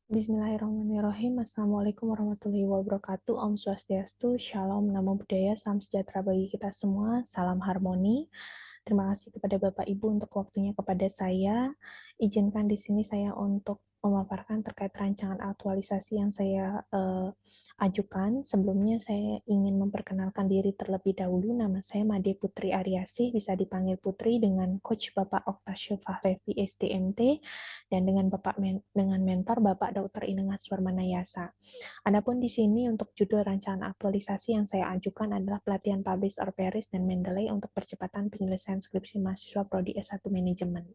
Bismillahirrahmanirrahim. Assalamualaikum warahmatullahi wabarakatuh. Om Swastiastu, Shalom, Namo Buddhaya, Salam sejahtera bagi kita semua, salam harmoni. Terima kasih kepada Bapak Ibu untuk waktunya kepada saya. Izinkan di sini saya untuk memaparkan terkait rancangan aktualisasi yang saya ajukan. Sebelumnya saya ingin memperkenalkan diri terlebih dahulu. Nama saya Made Putri Aryasih, bisa dipanggil Putri dengan Coach Bapak Oktasio Fahlevi SDMT dan dengan mentor Bapak Dr. Inengas Warmanayasa. Adapun di sini untuk judul rancangan aktualisasi yang saya ajukan adalah pelatihan Publish or Perish dan Mendeley untuk percepatan penyelesaian skripsi mahasiswa Prodi S1 Manajemen.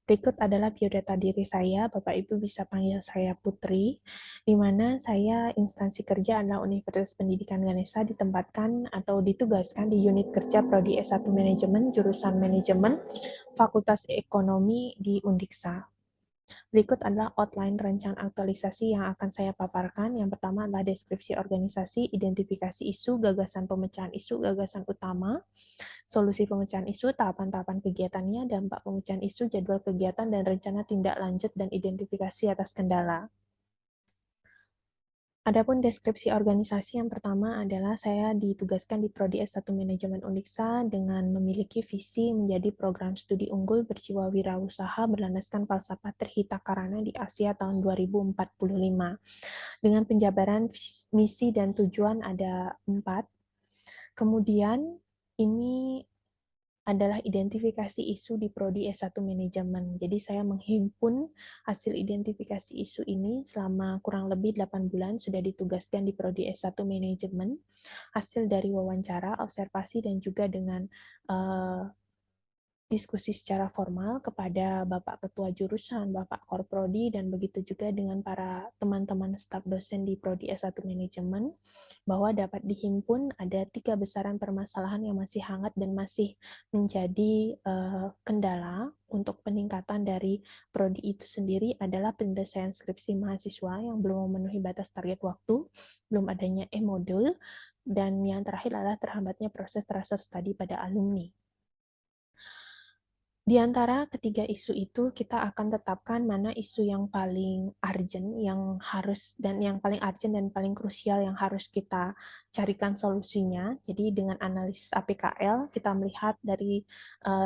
Berikut adalah biodata diri saya, Bapak Ibu bisa panggil saya Putri, di mana saya instansi kerja adalah Universitas Pendidikan Ganesha ditempatkan atau ditugaskan di unit kerja Prodi S1 Manajemen, jurusan Manajemen, Fakultas Ekonomi di Undiksa. Berikut adalah outline rancangan aktualisasi yang akan saya paparkan. Yang pertama adalah deskripsi organisasi, identifikasi isu, gagasan pemecahan isu, gagasan utama, solusi pemecahan isu, tahapan-tahapan kegiatannya, dampak pemecahan isu, jadwal kegiatan, dan rencana tindak lanjut dan identifikasi atas kendala. Adapun deskripsi organisasi yang pertama adalah saya ditugaskan di Prodi S1 Manajemen Undiksa dengan memiliki visi menjadi program studi unggul berjiwa wirausaha berlandaskan falsafah Trihita Karana di Asia tahun 2045. Dengan penjabaran misi dan tujuan ada 4. Kemudian ini adalah identifikasi isu di Prodi S1 Manajemen. Jadi saya menghimpun hasil identifikasi isu ini selama kurang lebih 8 bulan sudah ditugaskan di Prodi S1 Manajemen. Hasil dari wawancara, observasi, dan juga dengan diskusi secara formal kepada Bapak Ketua Jurusan, Bapak Korprodi, dan begitu juga dengan para teman-teman staf dosen di Prodi S1 Manajemen, bahwa dapat dihimpun ada 3 besaran permasalahan yang masih hangat dan masih menjadi kendala untuk peningkatan dari Prodi itu sendiri adalah penyelesaian skripsi mahasiswa yang belum memenuhi batas target waktu, belum adanya e-modul, dan yang terakhir adalah terhambatnya proses transfer study pada alumni. Di antara ketiga isu itu, kita akan tetapkan mana isu yang paling urgent, yang paling urgent dan paling krusial yang harus kita carikan solusinya. Jadi dengan analisis APKL, kita melihat dari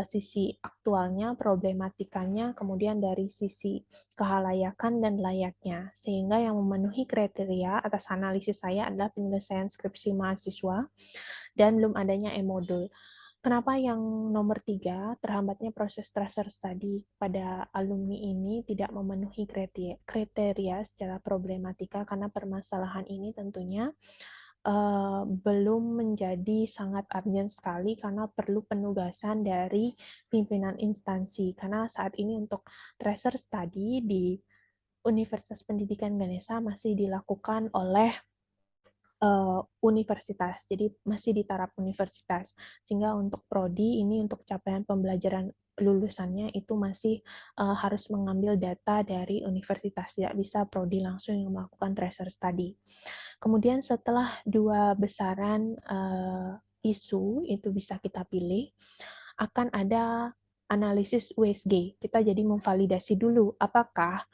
sisi aktualnya, problematikanya, kemudian dari sisi kehalayakan dan layaknya. Sehingga yang memenuhi kriteria atas analisis saya adalah penyelesaian skripsi mahasiswa dan belum adanya e-modul. Kenapa yang nomor 3, terhambatnya proses transfer study pada alumni ini tidak memenuhi kriteria secara problematika, karena permasalahan ini tentunya belum menjadi sangat urgent sekali karena perlu penugasan dari pimpinan instansi. Karena saat ini untuk transfer study di Universitas Pendidikan Ganesha masih dilakukan oleh universitas, jadi masih di taraf universitas. Sehingga untuk prodi ini untuk capaian pembelajaran lulusannya itu masih harus mengambil data dari universitas, tidak bisa prodi langsung yang melakukan tracer study. Kemudian setelah 2 besaran isu itu bisa kita pilih, akan ada analisis USG. Kita jadi memvalidasi dulu apakah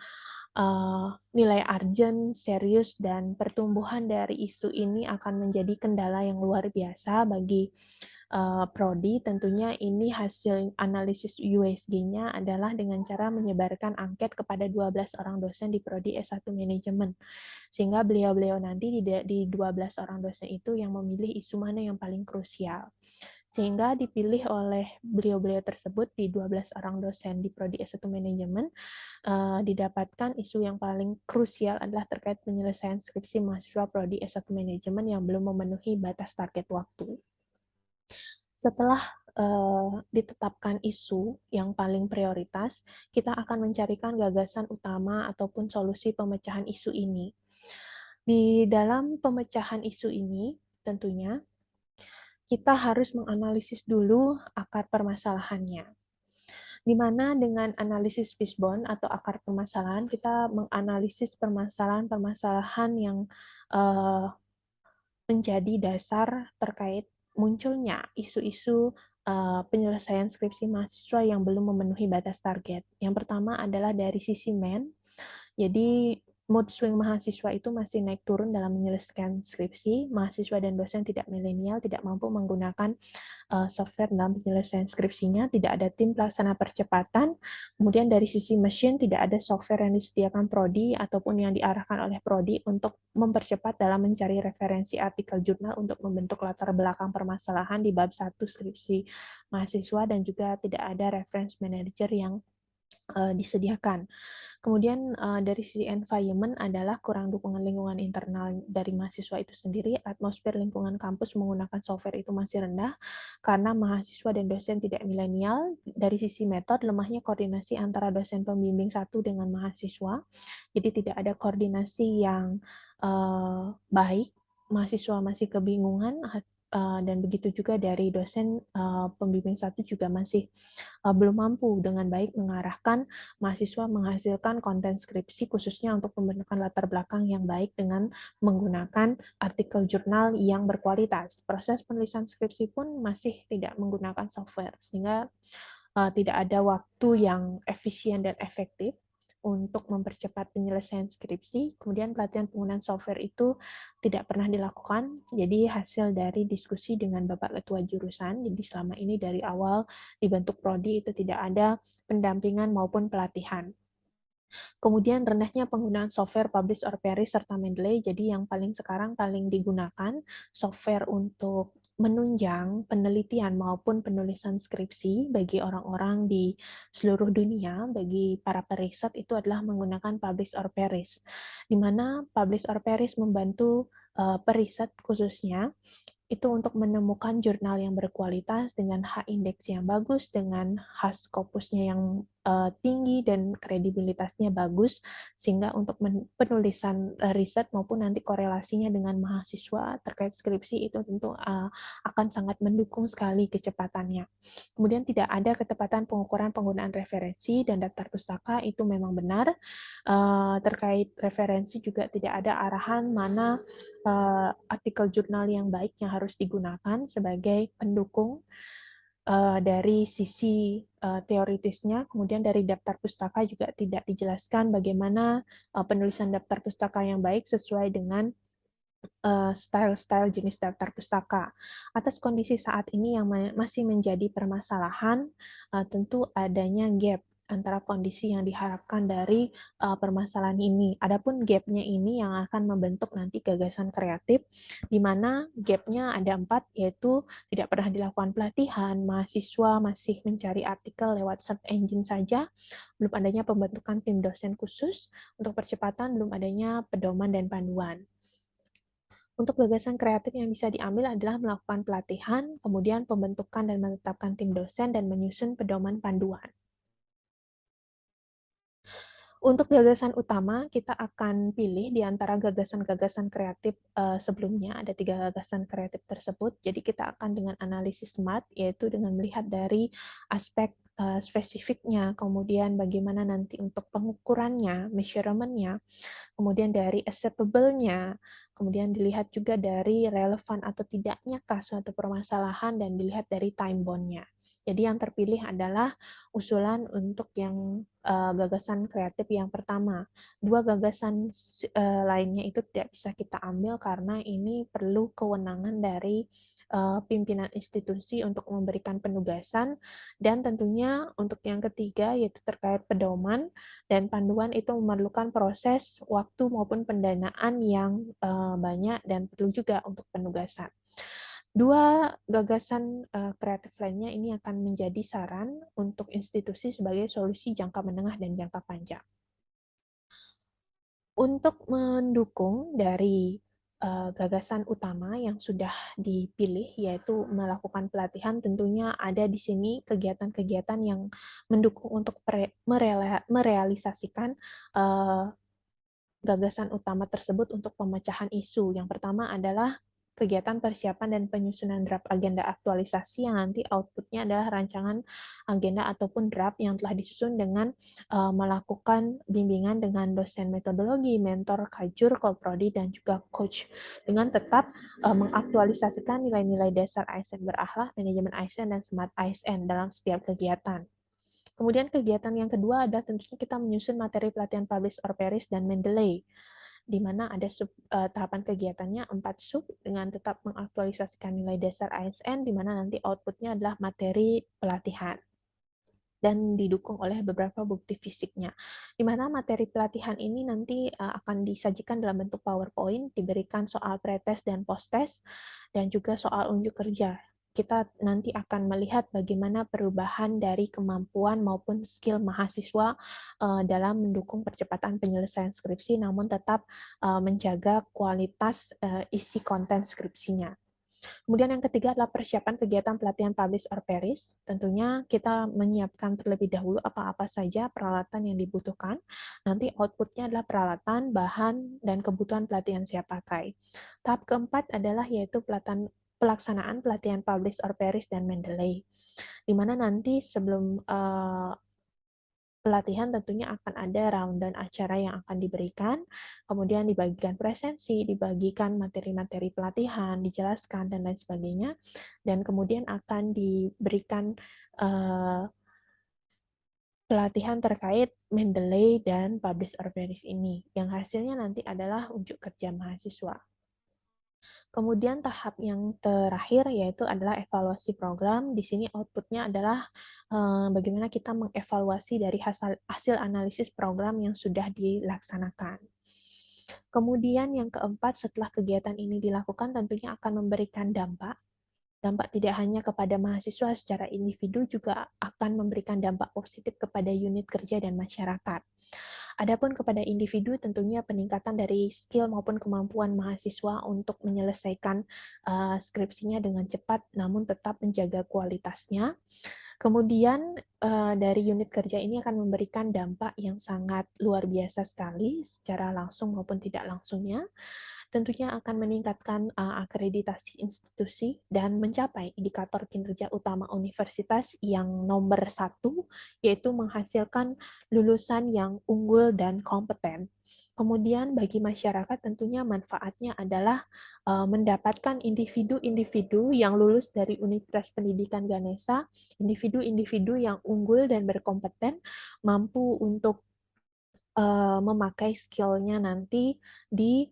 nilai urgent, serius, dan pertumbuhan dari isu ini akan menjadi kendala yang luar biasa bagi prodi. Tentunya ini hasil analisis USG-nya adalah dengan cara menyebarkan angket kepada 12 orang dosen di prodi S1 Manajemen. Sehingga beliau-beliau nanti di 12 orang dosen itu yang memilih isu mana yang paling krusial. Sehingga dipilih oleh beliau-beliau tersebut di 12 orang dosen di prodi S1 Manajemen, didapatkan isu yang paling krusial adalah terkait penyelesaian skripsi mahasiswa prodi S1 Manajemen yang belum memenuhi batas target waktu. Setelah ditetapkan isu yang paling prioritas, kita akan mencarikan gagasan utama ataupun solusi pemecahan isu ini. Di dalam pemecahan isu ini, tentunya kita harus menganalisis dulu akar permasalahannya. Di mana dengan analisis fishbone atau akar permasalahan, kita menganalisis permasalahan-permasalahan yang menjadi dasar terkait munculnya isu-isu penyelesaian skripsi mahasiswa yang belum memenuhi batas target. Yang pertama adalah dari sisi Jadi mood swing mahasiswa itu masih naik turun dalam menyelesaikan skripsi. Mahasiswa dan dosen tidak milenial tidak mampu menggunakan software dalam penyelesaian skripsinya, tidak ada tim pelaksana percepatan. Kemudian dari sisi mesin tidak ada software yang disediakan prodi ataupun yang diarahkan oleh prodi untuk mempercepat dalam mencari referensi artikel jurnal untuk membentuk latar belakang permasalahan di bab 1 skripsi mahasiswa, dan juga tidak ada reference manager yang disediakan. Kemudian dari sisi environment adalah kurang dukungan lingkungan internal dari mahasiswa itu sendiri. Atmosfer lingkungan kampus menggunakan software itu masih rendah karena mahasiswa dan dosen tidak milenial. Dari sisi metode, lemahnya koordinasi antara dosen pembimbing satu dengan mahasiswa. Jadi tidak ada koordinasi yang baik. Mahasiswa masih kebingungan, dan begitu juga dari dosen pembimbing satu juga masih belum mampu dengan baik mengarahkan mahasiswa menghasilkan konten skripsi khususnya untuk pembentukan latar belakang yang baik dengan menggunakan artikel jurnal yang berkualitas. Proses penulisan skripsi pun masih tidak menggunakan software, sehingga tidak ada waktu yang efisien dan efektif untuk mempercepat penyelesaian skripsi. Kemudian pelatihan penggunaan software itu tidak pernah dilakukan, jadi hasil dari diskusi dengan Bapak Ketua Jurusan. Jadi selama ini dari awal dibentuk prodi itu tidak ada pendampingan maupun pelatihan. Kemudian rendahnya penggunaan software publish or perish serta Mendeley. Jadi yang sekarang paling digunakan software untuk menunjang penelitian maupun penulisan skripsi bagi orang-orang di seluruh dunia, bagi para periset itu adalah menggunakan publish or perish, di mana publish or perish membantu periset khususnya itu untuk menemukan jurnal yang berkualitas dengan H-index yang bagus, dengan H-scopusnya yang tinggi dan kredibilitasnya bagus, sehingga untuk penulisan riset maupun nanti korelasinya dengan mahasiswa terkait skripsi itu tentu akan sangat mendukung sekali kecepatannya. Kemudian tidak ada ketepatan pengukuran penggunaan referensi dan daftar pustaka, itu memang benar. Terkait referensi juga tidak ada arahan mana artikel jurnal yang baik yang harus digunakan sebagai pendukung dari sisi teoritisnya. Kemudian dari daftar pustaka juga tidak dijelaskan bagaimana penulisan daftar pustaka yang baik sesuai dengan style-style jenis daftar pustaka. Atas kondisi saat ini yang masih menjadi permasalahan, tentu adanya gap antara kondisi yang diharapkan dari permasalahan ini. Adapun gap-nya ini yang akan membentuk nanti gagasan kreatif, di mana gap-nya ada 4, yaitu tidak pernah dilakukan pelatihan, mahasiswa masih mencari artikel lewat search engine saja, belum adanya pembentukan tim dosen khusus, untuk percepatan belum adanya pedoman dan panduan. Untuk gagasan kreatif yang bisa diambil adalah melakukan pelatihan, kemudian pembentukan dan menetapkan tim dosen, dan menyusun pedoman panduan. Untuk gagasan utama, kita akan pilih di antara gagasan-gagasan kreatif sebelumnya. Ada 3 gagasan kreatif tersebut. Jadi kita akan dengan analisis SMART, yaitu dengan melihat dari aspek spesifiknya, kemudian bagaimana nanti untuk pengukurannya, measurement-nya, kemudian dari acceptable-nya, kemudian dilihat juga dari relevan atau tidaknya suatu permasalahan, dan dilihat dari time bound-nya. Jadi yang terpilih adalah usulan untuk yang gagasan kreatif yang pertama. 2 gagasan lainnya itu tidak bisa kita ambil karena ini perlu kewenangan dari pimpinan institusi untuk memberikan penugasan, dan tentunya untuk yang ketiga yaitu terkait pedoman dan panduan itu memerlukan proses, waktu maupun pendanaan yang banyak dan perlu juga untuk penugasan. 2 gagasan kreatif lainnya ini akan menjadi saran untuk institusi sebagai solusi jangka menengah dan jangka panjang. Untuk mendukung dari gagasan utama yang sudah dipilih, yaitu melakukan pelatihan, tentunya ada di sini kegiatan-kegiatan yang mendukung untuk merealisasikan gagasan utama tersebut untuk pemecahan isu. Yang pertama adalah kegiatan persiapan dan penyusunan draft agenda aktualisasi yang nanti outputnya adalah rancangan agenda ataupun draft yang telah disusun dengan melakukan bimbingan dengan dosen metodologi, mentor, kajur, koprodi, dan juga coach, dengan tetap mengaktualisasikan nilai-nilai dasar ASN berakhlak, manajemen ASN, dan smart ASN dalam setiap kegiatan. Kemudian kegiatan yang kedua adalah tentunya kita menyusun materi pelatihan Publish or Perish dan Mendeley, di mana ada tahapan kegiatannya 4 sub dengan tetap mengaktualisasikan nilai dasar ASN, di mana nanti outputnya adalah materi pelatihan dan didukung oleh beberapa bukti fisiknya. Di mana materi pelatihan ini nanti akan disajikan dalam bentuk PowerPoint, diberikan soal pretest dan post-test, dan juga soal unjuk kerja. Kita nanti akan melihat bagaimana perubahan dari kemampuan maupun skill mahasiswa dalam mendukung percepatan penyelesaian skripsi, namun tetap menjaga kualitas isi konten skripsinya. Kemudian yang ketiga adalah persiapan kegiatan pelatihan Publish or Perish. Tentunya kita menyiapkan terlebih dahulu apa-apa saja peralatan yang dibutuhkan. Nanti outputnya adalah peralatan, bahan, dan kebutuhan pelatihan siap pakai. Tahap keempat adalah yaitu pelaksanaan pelatihan Publish or Perish dan Mendeley, di mana nanti sebelum pelatihan tentunya akan ada rundown acara yang akan diberikan, kemudian dibagikan presensi, dibagikan materi-materi pelatihan, dijelaskan, dan lain sebagainya, dan kemudian akan diberikan pelatihan terkait Mendeley dan Publish or Perish ini, yang hasilnya nanti adalah unjuk kerja mahasiswa. Kemudian tahap yang terakhir yaitu adalah evaluasi program. Di sini outputnya adalah bagaimana kita mengevaluasi dari hasil analisis program yang sudah dilaksanakan. Kemudian yang keempat, setelah kegiatan ini dilakukan tentunya akan memberikan dampak. Dampak tidak hanya kepada mahasiswa secara individu, juga akan memberikan dampak positif kepada unit kerja dan masyarakat. Adapun kepada individu, tentunya peningkatan dari skill maupun kemampuan mahasiswa untuk menyelesaikan skripsinya dengan cepat, namun tetap menjaga kualitasnya. Kemudian dari unit kerja ini akan memberikan dampak yang sangat luar biasa sekali, secara langsung maupun tidak langsungnya. Tentunya akan meningkatkan akreditasi institusi dan mencapai indikator kinerja utama universitas yang nomor 1, yaitu menghasilkan lulusan yang unggul dan kompeten. Kemudian bagi masyarakat tentunya manfaatnya adalah mendapatkan individu-individu yang lulus dari Universitas Pendidikan Ganesha, individu-individu yang unggul dan berkompeten, mampu untuk memakai skill-nya nanti di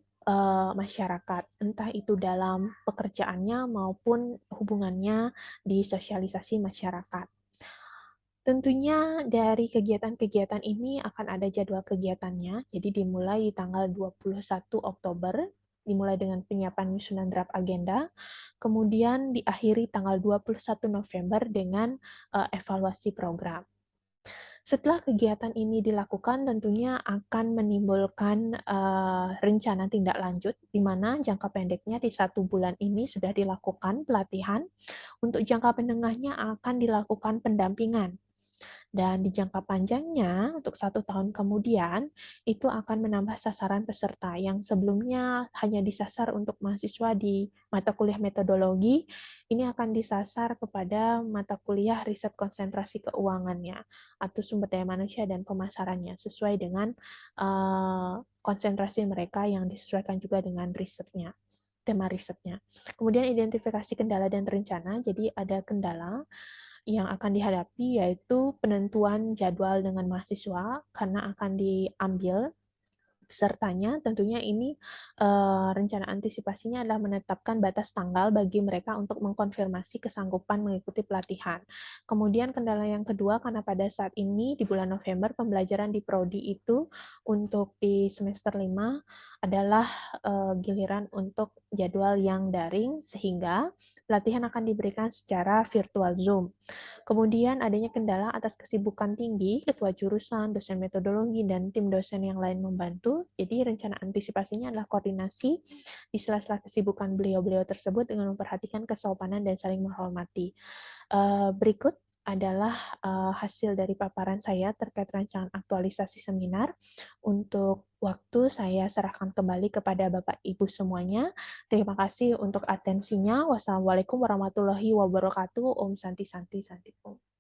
masyarakat, entah itu dalam pekerjaannya maupun hubungannya di sosialisasi masyarakat. Tentunya dari kegiatan-kegiatan ini akan ada jadwal kegiatannya, jadi dimulai di tanggal 21 Oktober, dimulai dengan penyiapan nyusunan draft agenda, kemudian diakhiri tanggal 21 November dengan evaluasi program. Setelah kegiatan ini dilakukan, tentunya akan menimbulkan rencana tindak lanjut, di mana jangka pendeknya di 1 bulan ini sudah dilakukan pelatihan, untuk jangka menengahnya akan dilakukan pendampingan. Dan di jangka panjangnya, untuk 1 tahun kemudian, itu akan menambah sasaran peserta yang sebelumnya hanya disasar untuk mahasiswa di mata kuliah metodologi, ini akan disasar kepada mata kuliah riset konsentrasi keuangannya, atau sumber daya manusia dan pemasarannya, sesuai dengan konsentrasi mereka yang disesuaikan juga dengan risetnya, tema risetnya. Kemudian identifikasi kendala dan rencana, jadi ada kendala yang akan dihadapi yaitu penentuan jadwal dengan mahasiswa karena akan diambil pesertanya. Tentunya ini rencana antisipasinya adalah menetapkan batas tanggal bagi mereka untuk mengkonfirmasi kesanggupan mengikuti pelatihan. Kemudian kendala yang kedua, karena pada saat ini di bulan November pembelajaran di prodi itu untuk di semester 5 adalah giliran untuk jadwal yang daring, sehingga pelatihan akan diberikan secara virtual Zoom. Kemudian adanya kendala atas kesibukan tinggi, ketua jurusan, dosen metodologi, dan tim dosen yang lain membantu. Jadi rencana antisipasinya adalah koordinasi di sela-sela kesibukan beliau-beliau tersebut dengan memperhatikan kesopanan dan saling menghormati. Berikut adalah hasil dari paparan saya terkait rancangan aktualisasi seminar. Untuk waktu saya serahkan kembali kepada Bapak Ibu semuanya. Terima kasih untuk atensinya. Wassalamualaikum warahmatullahi wabarakatuh. Om Santi Santi Santi Om.